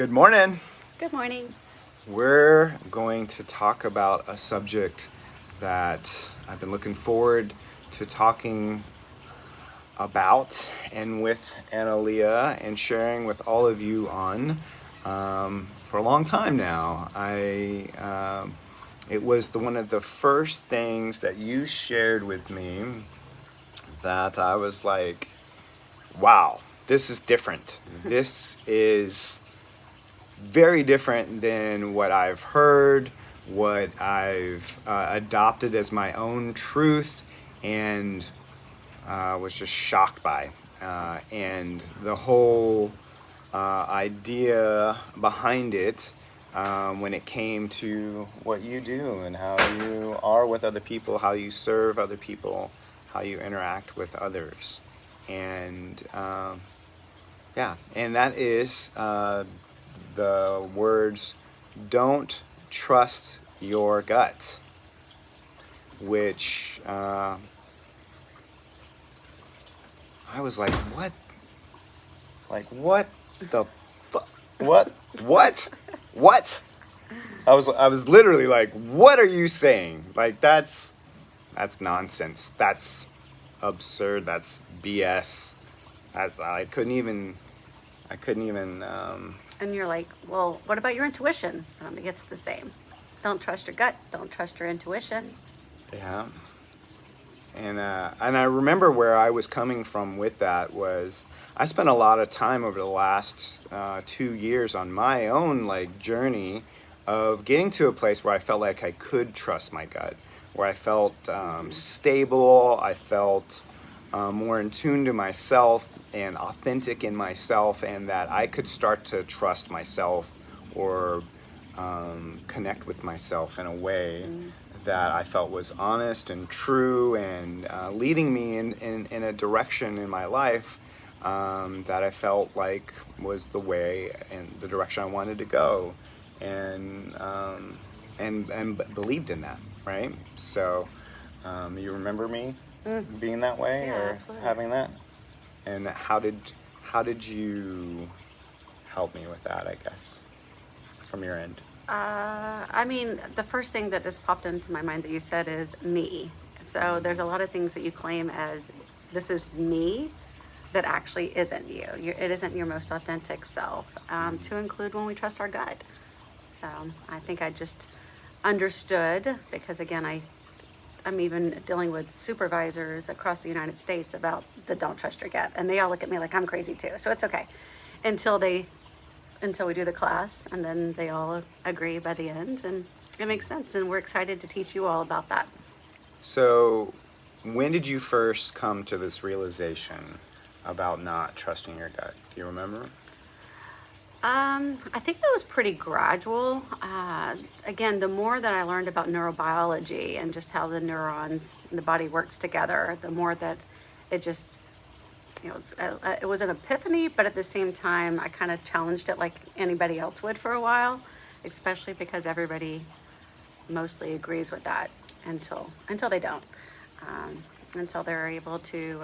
Good morning. Good morning. We're going to talk about a subject that I've been looking forward to talking about and with Analia and sharing with all of you on for a long time now. It was one of the first things that you shared with me that I was like, wow, this is different. This is very different than what I've heard, what I've adopted as my own truth, and was just shocked by. And the whole idea behind it when it came to what you do and how you are with other people, how you serve other people, how you interact with others. And yeah, and that is the words, don't trust your gut, which I was like, what? Like, what the fuck? What? What? What? I was literally like, what are you saying? Like, that's nonsense. That's absurd. That's BS. I couldn't even. And you're like, well, what about your intuition? It's the same. Don't trust your gut. Don't trust your intuition. Yeah. And I remember where I was coming from with that was I spent a lot of time over the last 2 years on my own like journey of getting to a place where I felt like I could trust my gut, where I felt stable, I felt more in tune to myself and authentic in myself, and that I could start to trust myself or connect with myself in a way that I felt was honest and true and leading me in a direction in my life that I felt like was the way and the direction I wanted to go, and believed in that, right? So you remember me being that way, Yeah, or absolutely. having that? And how did you help me with that, I guess, from your end? The first thing that just popped into my mind that you said is me. So there's a lot of things that you claim as this is me that actually isn't you. It isn't your most authentic self, to include when we trust our gut. So I think I just understood because, again, I'm even dealing with supervisors across the United States about the don't trust your gut. And they all look at me like I'm crazy too. So it's okay until we do the class, and then they all agree by the end, and it makes sense. And we're excited to teach you all about that. So, when did you first come to this realization about not trusting your gut? Do you remember? I think that was pretty gradual. Again, the more that I learned about neurobiology and just how the neurons in the body works together, the more that it just, it was an epiphany, but at the same time, I kind of challenged it like anybody else would for a while, especially because everybody mostly agrees with that until they don't, until they're able to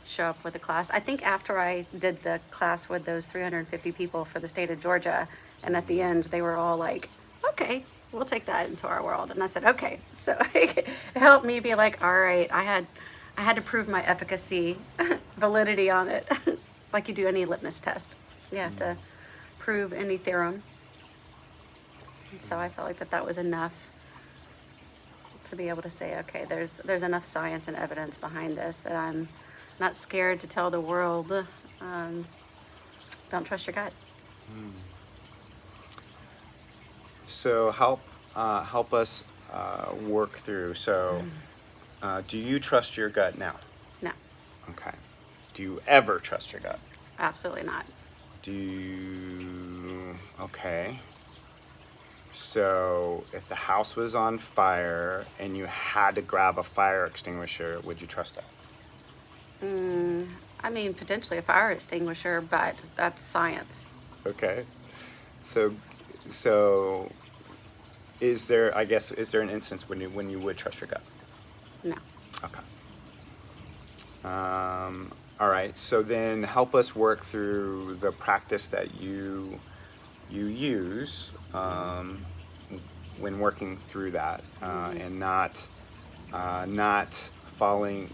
show up with a class. I think after I did the class with those 350 people for the state of Georgia, and at the end they were all like, "Okay, we'll take that into our world," and I said, "Okay." So it helped me be like, "All right, I had to prove my efficacy, validity on it, like you do any litmus test. You have to prove any theorem." And so I felt like that was enough to be able to say, okay, there's enough science and evidence behind this that I'm not scared to tell the world, don't trust your gut. So help us work through. So, do you trust your gut now? No, Okay. Do you ever trust your gut? absolutely not. Do you? Okay. So, if the house was on fire and you had to grab a fire extinguisher, would you trust it? Potentially a fire extinguisher, but that's science. Okay. So, so is there? I guess is there an instance when you would trust your gut? No. Okay. All right. So then, help us work through the practice that you you use when working through that, and not falling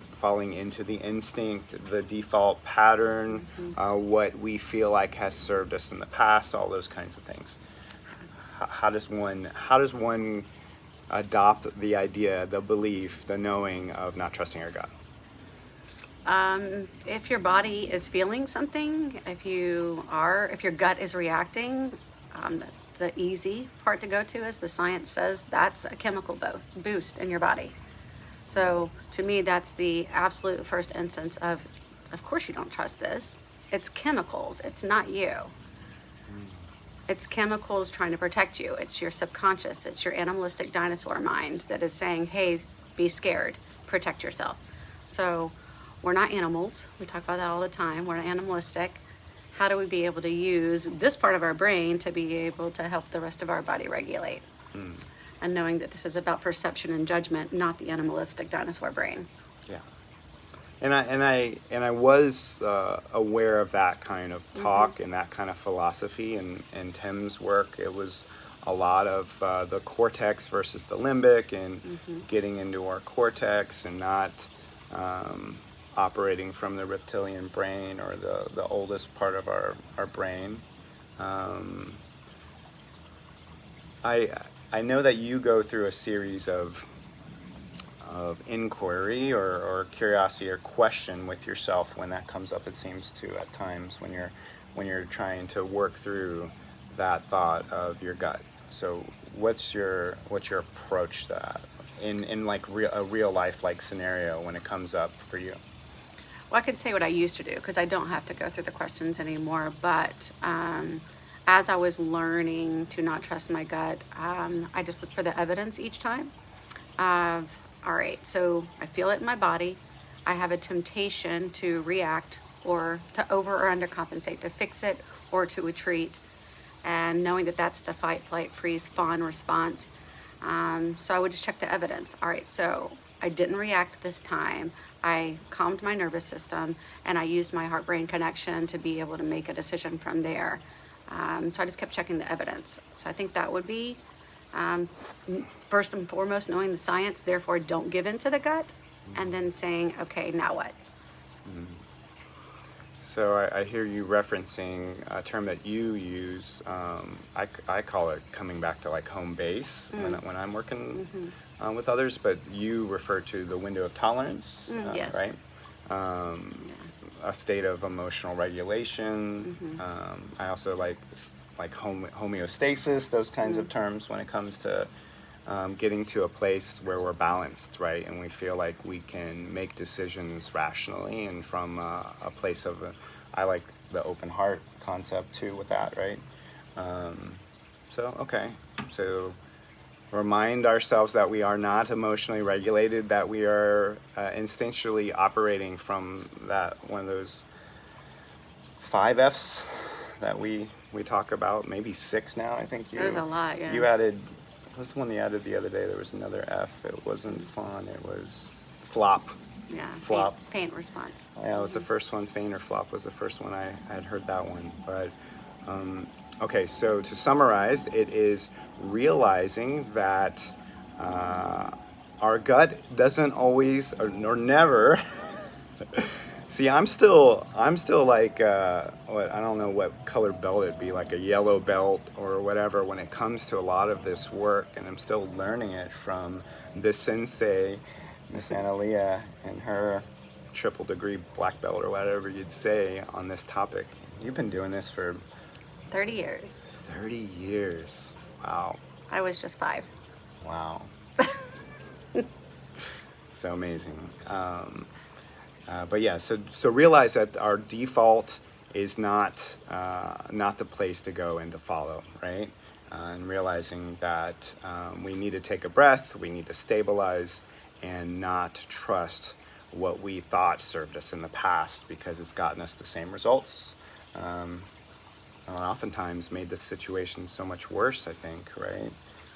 into the instinct, the default pattern, what we feel like has served us in the past, all those kinds of things. How does one adopt the idea, the belief, the knowing of not trusting our gut? If your body is feeling something, if your gut is reacting, the easy part to go to is the science says that's a chemical boost in your body. So to me, that's the absolute first instance of course you don't trust this. It's chemicals. It's not you. It's chemicals trying to protect you. It's your subconscious. It's your animalistic dinosaur mind that is saying, hey, be scared, protect yourself. So we're not animals. We talk about that all the time. We're not animalistic. How do we be able to use this part of our brain to be able to help the rest of our body regulate? And knowing that this is about perception and judgment, not the animalistic dinosaur brain. Yeah. And I was aware of that kind of talk and that kind of philosophy in Tim's work. It was a lot of the cortex versus the limbic, and getting into our cortex and not operating from the reptilian brain, or the oldest part of our brain. I know that you go through a series of inquiry or curiosity or question with yourself when that comes up. It seems to at times when you're trying to work through that thought of your gut. So what's your approach to that in like a real life like scenario when it comes up for you? Well, I could say what I used to do because I don't have to go through the questions anymore. But as I was learning to not trust my gut, I just looked for the evidence each time. All right, so I feel it in my body. I have a temptation to react or to over or undercompensate, to fix it or to retreat. And knowing that that's the fight, flight, freeze, fawn response. So I would just check the evidence. All right, so I didn't react this time. I calmed my nervous system, and I used my heart-brain connection to be able to make a decision from there. So I just kept checking the evidence. So I think that would be first and foremost, knowing the science, therefore don't give in to the gut, and then saying, okay, now what? So I hear you referencing a term that you use. I call it coming back to like home base when I'm working with others, but you refer to the window of tolerance, Yes. right? A state of emotional regulation. I also like homeostasis, those kinds of terms when it comes to getting to a place where we're balanced, right? And we feel like we can make decisions rationally and from a place of, I like the open heart concept too with that, right? So remind ourselves that we are not emotionally regulated, that we are instinctually operating from that, one of those 5 F's that we talk about, maybe 6 now, I think. There's a lot, yeah. You added, what's the one you added the other day? There was another F. It wasn't fawn, it was flop. Yeah, Flop. faint response. Yeah, it was the first one. Faint or flop was the first one. I had heard that one. But okay, so to summarize, it is realizing that our gut doesn't always or never. See, I'm still like I don't know what color belt it'd be, like a yellow belt or whatever when it comes to a lot of this work, and I'm still learning it from the sensei, Miss Analia, and her triple degree black belt or whatever you'd say on this topic. You've been doing this for 30 years. 30 years. Wow. I was just 5. Wow. So amazing. But yeah, so realize that our default is not the place to go and to follow, right? And realizing that we need to take a breath, we need to stabilize, and not trust what we thought served us in the past because it's gotten us the same results. And oftentimes made the situation so much worse, I think, right?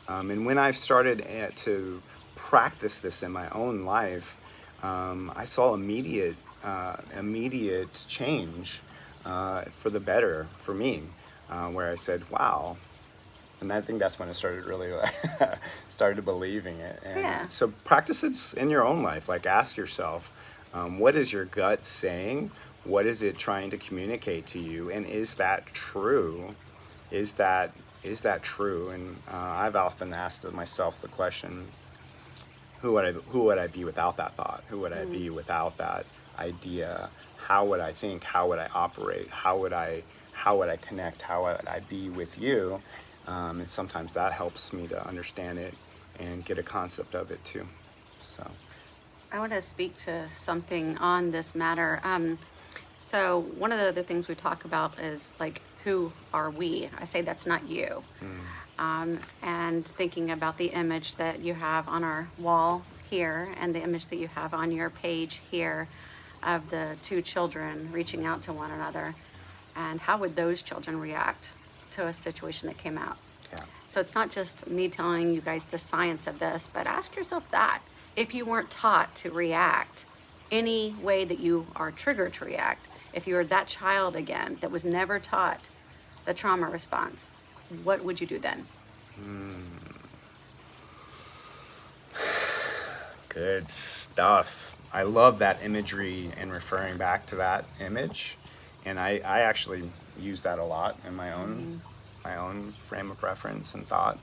And when I've started to practice this in my own life, I saw immediate change for the better for me. where I said, wow. And I think that's when I started really started believing it. And Yeah. so practice it in your own life. Like ask yourself, what is your gut saying? What is it trying to communicate to you? And is that true? Is that true? And I've often asked myself the question, who would I be without that thought? Who would I be without that idea? How would I think? How would I operate? How would I connect? How would I be with you? And sometimes that helps me to understand it and get a concept of it too. So I want to speak to something on this matter. So one of the other things we talk about is like, who are we? I say that's not you. And thinking about the image that you have on our wall here and the image that you have on your page here of the two children reaching out to one another, and how would those children react to a situation that came out? yeah, So it's not just me telling you guys the science of this, but ask yourself that. If you weren't taught to react any way that you are triggered to react, if you were that child again that was never taught the trauma response, what would you do then? good stuff. I love that imagery and referring back to that image, and I actually use that a lot in my own frame of reference and thought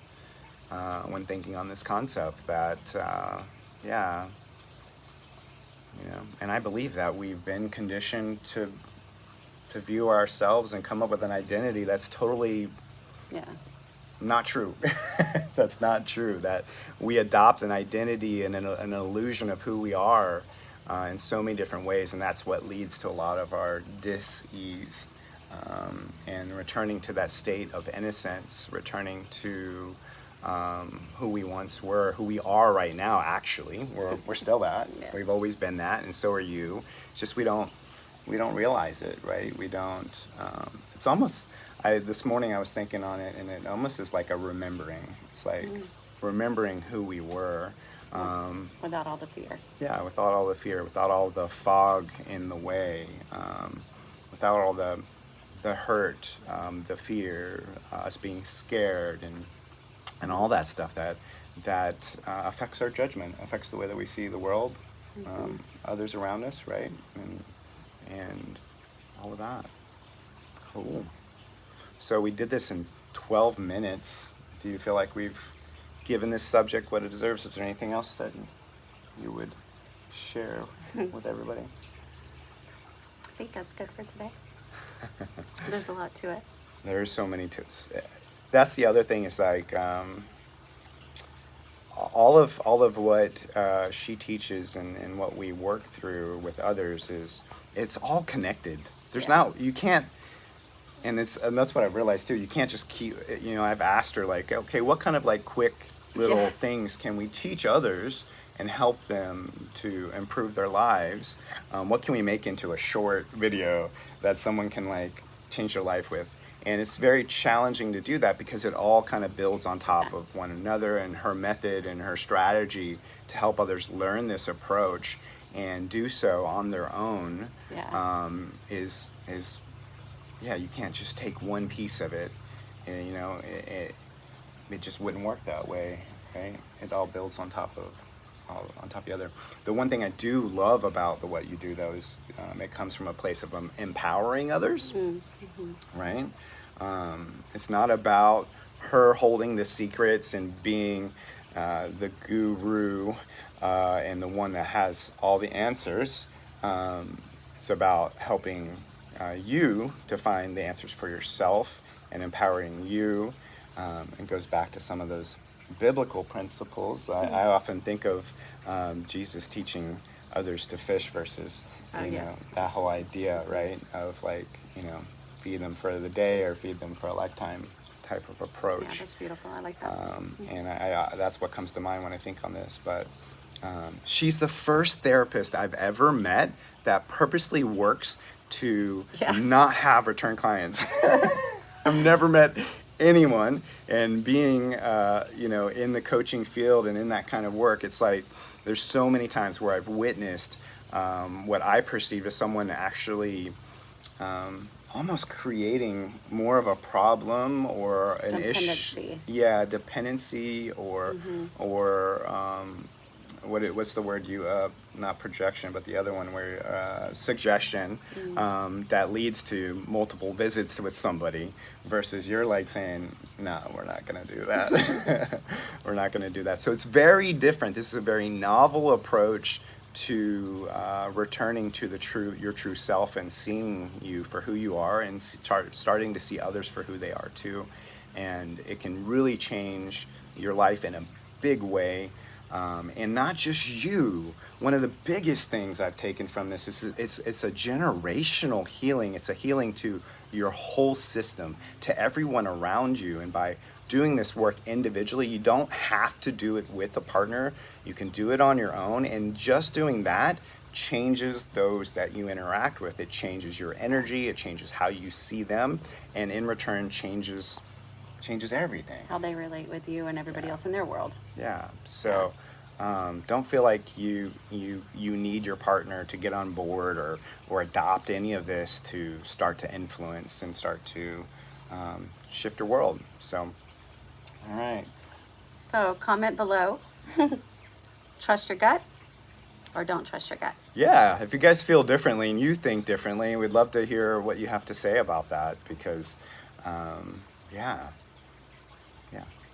when thinking on this concept. That yeah, and I believe that we've been conditioned to view ourselves and come up with an identity that's totally Yeah. not true. That's not true. That we adopt an identity and an illusion of who we are in so many different ways, and that's what leads to a lot of our dis-ease. And returning to that state of innocence, returning to who we once were, who we are right now. Actually, we're still that. Yes. We've always been that, and so are you. It's just we don't realize it, right? We don't. It's almost. This morning I was thinking on it, and it almost is like a remembering. It's like remembering who we were. Without all the fear. Yeah, without all the fear, without all the fog in the way, without all the hurt, the fear, us being scared, and all that stuff that affects our judgment, affects the way that we see the world, others around us, right, and all of that. Cool. So we did this in 12 minutes. Do you feel like we've given this subject what it deserves? Is there anything else that you would share with everybody? I think that's good for today. There's a lot to it. There's so many tips. That's the other thing is like all of what she teaches and what we work through with others it's all connected. There's not, you can't, and that's what I've realized too. You can't just keep, I've asked her like, okay, what kind of like quick little things can we teach others and help them to improve their lives? What can we make into a short video that someone can like change their life with? And it's very challenging to do that because it all kind of builds on top of one another, and her method and her strategy to help others learn this approach and do so on their own is you can't just take one piece of it, and it just wouldn't work that way, right? It all builds on top of the other. The one thing I do love about what you do, though, is it comes from a place of empowering others, right? It's not about her holding the secrets and being the guru and the one that has all the answers. It's about helping you to find the answers for yourself and empowering you. It goes back to some of those biblical principles. I often think of Jesus teaching others to fish versus that whole idea, right, of like feed them for the day or feed them for a lifetime type of approach. Yeah, that's beautiful. I like that. And I that's what comes to mind when I think on this. But she's the first therapist I've ever met that purposely works to not have return clients. I've never met anyone, and being in the coaching field and in that kind of work, it's like there's so many times where I've witnessed what I perceive as someone actually almost creating more of a problem or an issue. Dependency. Yeah, dependency or what's the word you not projection, but the other one where suggestion that leads to multiple visits with somebody versus you're like saying, no, we're not going to do that. We're not going to do that. So it's very different. This is a very novel approach to returning to your true self and seeing you for who you are and starting to see others for who they are too. And it can really change your life in a big way. And not just you. One of the biggest things I've taken from this is it's a generational healing. It's a healing to your whole system, to everyone around you. And by doing this work individually, you don't have to do it with a partner. You can do it on your own. And just doing that changes those that you interact with. It changes your energy. It changes how you see them. And in return, changes everything. How they relate with you and everybody else in their world. Yeah. So don't feel like you need your partner to get on board or adopt any of this to start to influence and start to shift your world. So, all right. So comment below. Trust your gut or don't trust your gut. Yeah. If you guys feel differently and you think differently, we'd love to hear what you have to say about that because, yeah.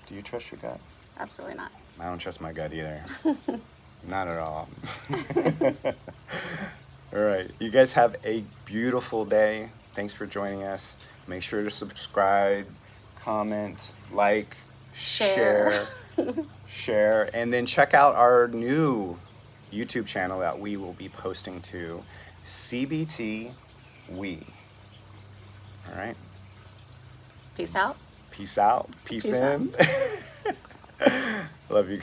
Do you trust your gut? Absolutely not. I don't trust my gut either. Not at all. All right. You guys have a beautiful day. Thanks for joining us. Make sure to subscribe, comment, like, share, and then check out our new YouTube channel that we will be posting to, CBT We. All right. Peace out. Peace out. Peace in. Out. Love you.